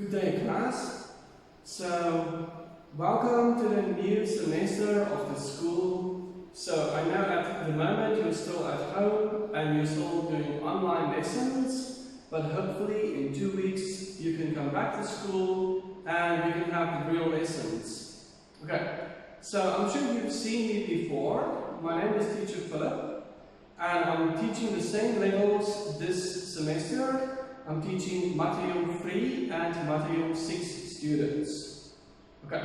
Good day, class. So, welcome to the new semester of the school. So, I know at the moment you're still at home and you're still doing online lessons, but hopefully in 2 weeks you can come back to school and we can have the real lessons. Okay, so I'm sure you've seen me before. My name is Teacher Philip and I'm teaching the same levels this semester. I'm teaching Mathayom 3 and Mathayom 6 students. Okay,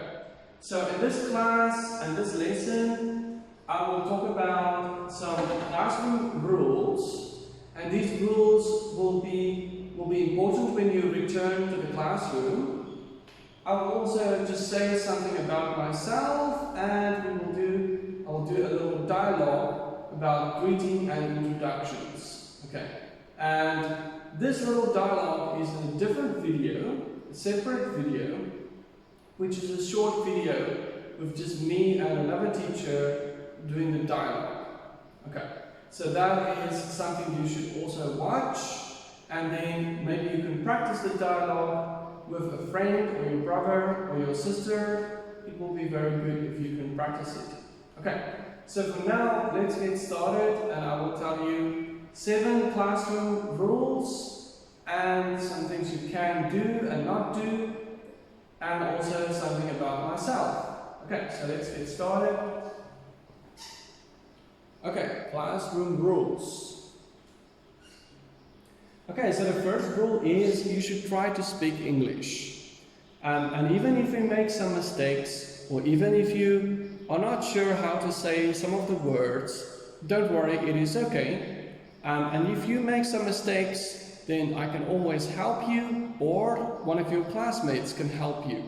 so in this class and this lesson, I will talk about some classroom rules, and these rules will be important when you return to the classroom. I will also just say something about myself, and I'll do a little dialogue about greeting and introductions. Okay, and this little dialogue is in a different video, a separate video, which is a short video with just me and another teacher doing the dialogue. Okay, so that is something you should also watch, and then maybe you can practice the dialogue with a friend or your brother or your sister. It will be very good if you can practice it. Okay, so for now, let's get started, and I will tell you 7 classroom rules and some things you can do and not do, and also something about myself. Okay, so let's get started. Okay, classroom rules. Okay, so the first rule is you should try to speak English. And even if you make some mistakes, or even if you are not sure how to say some of the words, don't worry, it is okay. And if you make some mistakes, then I can always help you, or one of your classmates can help you.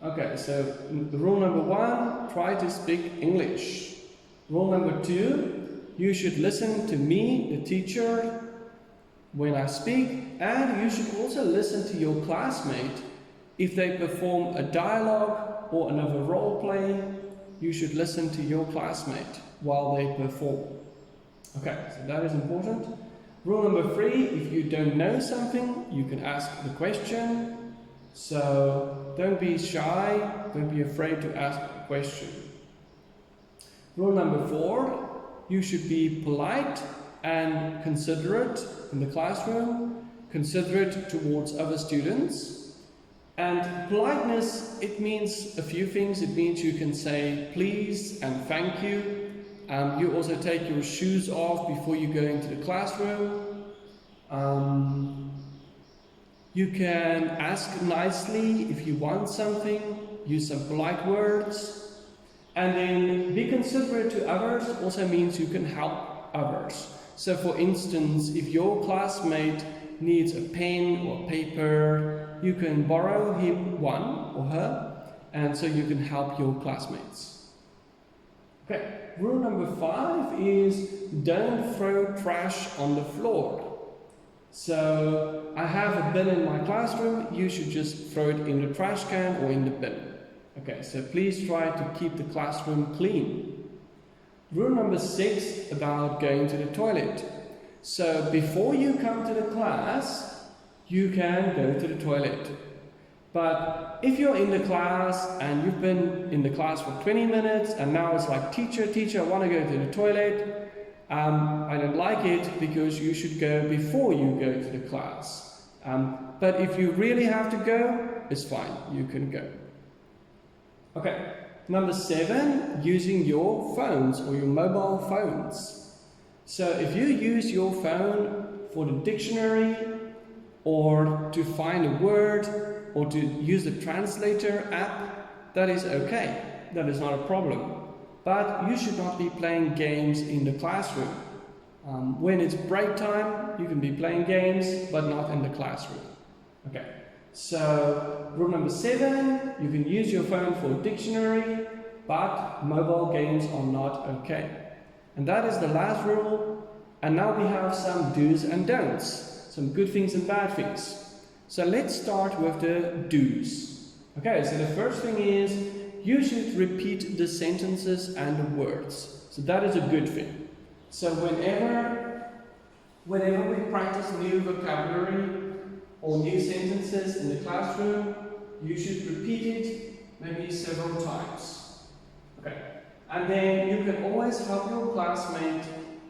Okay, so rule number 1, try to speak English. Rule number 2, you should listen to me, the teacher, when I speak, and you should also listen to your classmate. If they perform a dialogue or another role play, you should listen to your classmate while they perform. Okay, so that is important. Rule number 3, if you don't know something, you can ask the question. So don't be shy, don't be afraid to ask a question. Rule number 4, you should be polite and considerate in the classroom, considerate towards other students. And politeness, it means a few things. It means you can say please and thank you. You also take your shoes off before you go into the classroom. You can ask nicely if you want something, use some polite words. And then be considerate to others also means you can help others. So for instance, if your classmate needs a pen or paper, you can borrow him one or her, and so you can help your classmates. Okay. Rule number 5 is don't throw trash on the floor. So I have a bin in my classroom, you should just throw it in the trash can or in the bin. Okay, so please try to keep the classroom clean. Rule number 6 about going to the toilet. So before you come to the class, you can go to the toilet. But if you're in the class and you've been in the class for 20 minutes and now it's like, teacher, I want to go to the toilet, I don't like it, because you should go before you go to the class. But if you really have to go, it's fine, you can go. Okay, number 7, using your phones or your mobile phones. So if you use your phone for the dictionary or to find a word, or to use the translator app, that is okay. That is not a problem. But you should not be playing games in the classroom. When it's break time, you can be playing games, but not in the classroom. Okay, so rule number 7, you can use your phone for a dictionary, but mobile games are not okay. And that is the last rule. And now we have some do's and don'ts, some good things and bad things. So let's start with the do's. Okay, so the first thing is you should repeat the sentences and the words. So that is a good thing. So whenever we practice new vocabulary, or new sentences in the classroom, you should repeat it maybe several times. Okay. And then you can always help your classmate.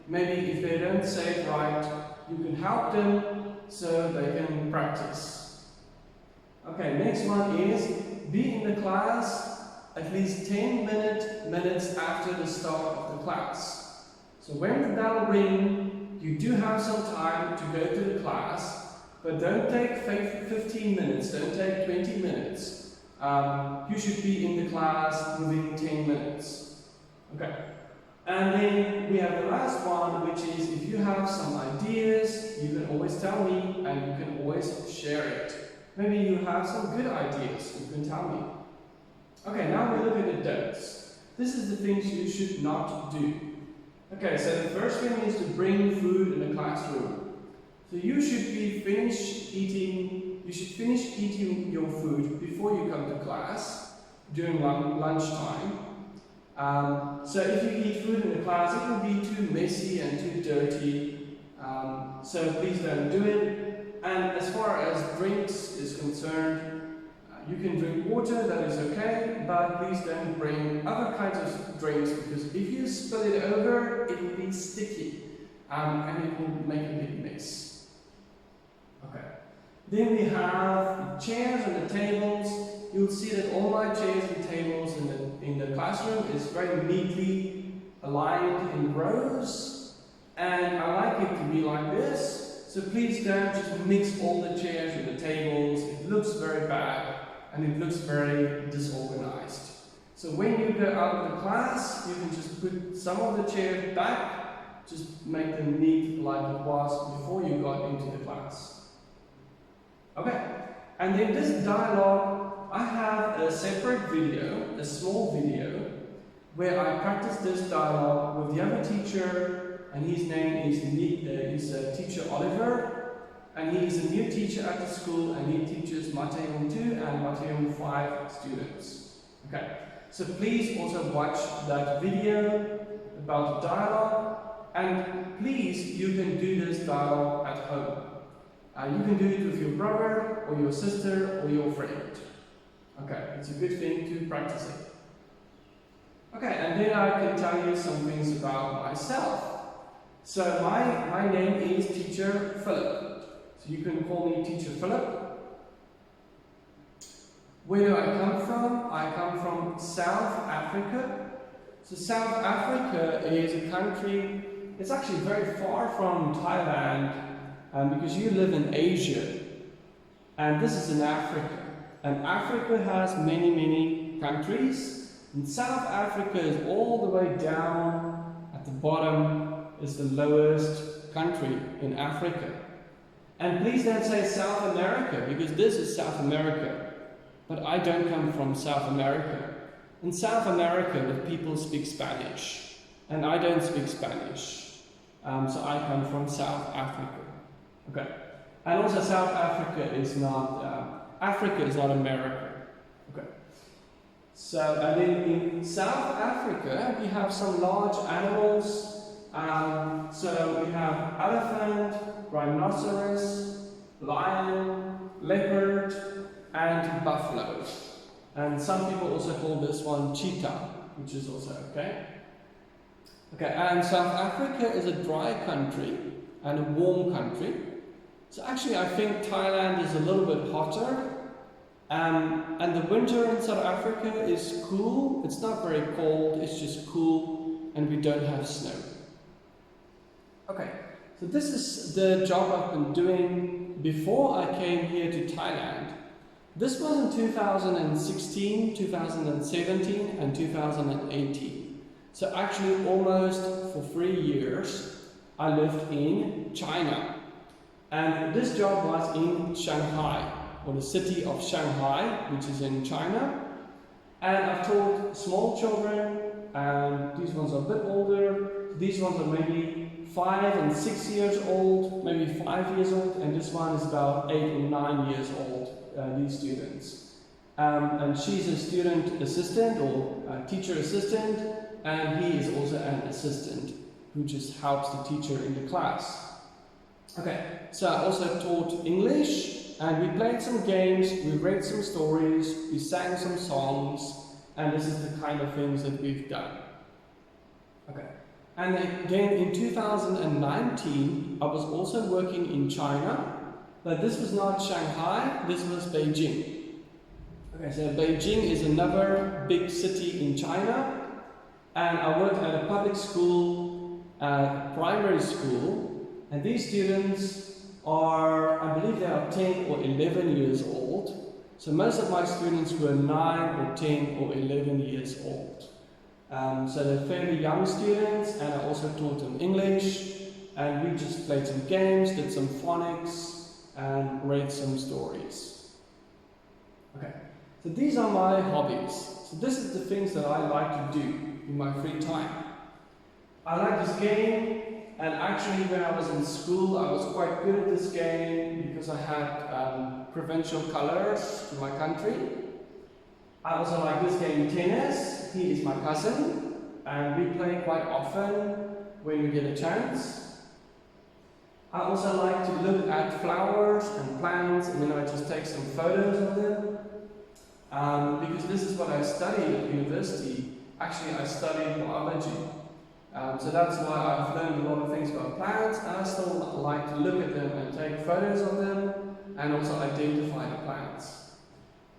Maybe if they don't say it right, you can help them so they can practice. Okay, next one is be in the class at least 10 minutes after the start of the class. So when the bell rings, you do have some time to go to the class, but don't take 15 minutes, don't take 20 minutes. You should be in the class within 10 minutes. Okay. And then we have the last one, which is if you have some ideas, you can always tell me and you can always share it. Maybe you have some good ideas, you can tell me. Okay, now we look at the don'ts. This is the things you should not do. Okay, so the first thing is to bring food in the classroom. So you should finish eating your food before you come to class during lunchtime. So if you eat food in the class, it will be too messy and too dirty. So please don't do it. And as far as drinks is concerned, you can drink water, that is okay, but please don't bring other kinds of drinks because if you spill it over, it will be sticky and it will make a big mess. Okay. Then we have chairs and the tables. You'll see that all my chairs and tables in the classroom is very neatly aligned in rows, and I like it to be like this. So please don't just mix all the chairs with the tables. It looks very bad and it looks very disorganized. So when you go out of the class, you can just put some of the chairs back, just make them neat like it was before you got into the class. Okay, and then this dialogue, I have a separate video, a small video, where I practice this dialogue with the other teacher, and his name is Teacher Oliver, and he is a new teacher at the school, and he teaches Mathayom 2 and Mathayom 5 students. Okay, so please also watch that video about the dialogue, and please, you can do this dialogue at home. You can do it with your brother, or your sister, or your friend. Okay, it's a good thing to practice it. Okay, and then I can tell you some things about myself. So my name is Teacher Philip. So you can call me Teacher Philip. Where do I come from? I come from South Africa. So South Africa is a country, it's actually very far from Thailand, because you live in Asia. And this is in Africa. And Africa has many countries. And South Africa is all the way down at the bottom, is the lowest country in Africa. And please don't say South America, because this is South America. But I don't come from South America. In South America, the people speak Spanish. And I don't speak Spanish. So I come from South Africa. Okay. And also South Africa is not, Africa is not America. Okay. So, and in South Africa, we have some large animals. So we have elephant, rhinoceros, lion, leopard, and buffalo. And some people also call this one cheetah, which is also okay. Okay, and South Africa is a dry country and a warm country. So actually I think Thailand is a little bit hotter. And the winter in South Africa is cool. It's not very cold, it's just cool, and we don't have snow. Okay, so this is the job I've been doing before I came here to Thailand. This was in 2016, 2017, and 2018. So actually almost for 3 years I lived in China. And this job was in Shanghai, or the city of Shanghai, which is in China. And I've taught small children, and these ones are a bit older. These ones are maybe 5 and 6 years old, maybe 5 years old, and this one is about 8 or 9 years old, these students. And she's a student assistant or a teacher assistant, and he is also an assistant who just helps the teacher in the class. Okay, so I also taught English, and we played some games, we read some stories, we sang some songs, and this is the kind of things that we've done. Okay. And again, in 2019, I was also working in China, but this was not Shanghai, this was Beijing. Okay, so Beijing is another big city in China, and I worked at a public school, primary school, and these students are, I believe they are 10 or 11 years old. So most of my students were 9 or 10 or 11 years old. So they're fairly young students, and I also taught them English, and we just played some games, did some phonics, and read some stories. Okay, so these are my hobbies. So this is the things that I like to do in my free time. I like this game, and actually when I was in school I was quite good at this game because I had provincial colors in my country. I also like this game, tennis. He is my cousin, and we play quite often when we get a chance. I also like to look at flowers and plants, and then I just take some photos of them. Because this is what I studied at university. Actually, I studied biology. So that's why I've learned a lot of things about plants, and I still like to look at them and take photos of them, and also identify the plants.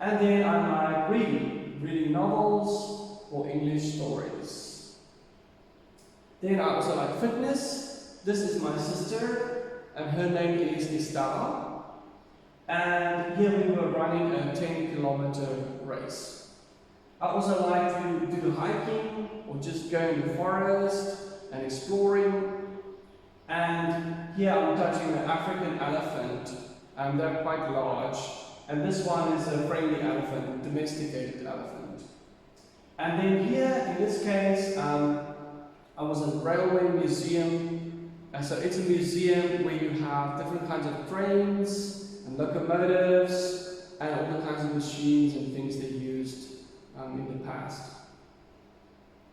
And then I like reading novels or English stories. Then I also like fitness. This is my sister, and her name is Estella. And here we were running a 10-kilometer race. I also like to do hiking or just go in the forest and exploring. And here I'm touching an African elephant, and they're quite large. And this one is a friendly elephant, domesticated elephant. And then here, in this case, I was at a railway museum. So it's a museum where you have different kinds of trains and locomotives and all the kinds of machines and things they used in the past.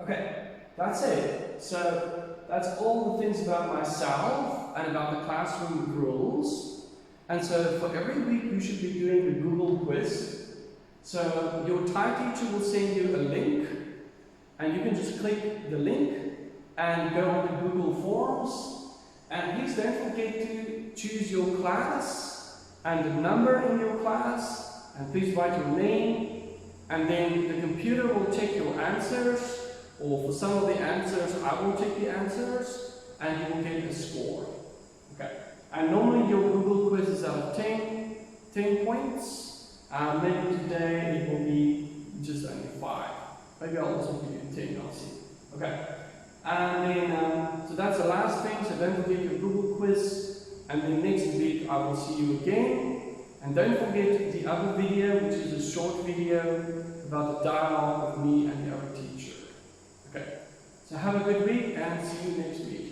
Okay, that's it. So that's all the things about myself and about the classroom rules. And so for every week you should be doing a Google quiz. So your Thai teacher will send you a link, and you can just click the link and go on the Google Forms. And please don't forget to choose your class and the number in your class, and please write your name, and then the computer will check your answers, or for some of the answers I will check the answers, and you will get a score. Okay. And normally your Google quiz is out of 10 points. Maybe today it will be just only 5. Maybe I'll also give you 10, I'll see. Okay. And then, so that's the last thing, so don't forget your Google quiz. And then next week I will see you again. And don't forget the other video, which is a short video about the dialogue of me and the other teacher. Okay. So have a good week, and see you next week.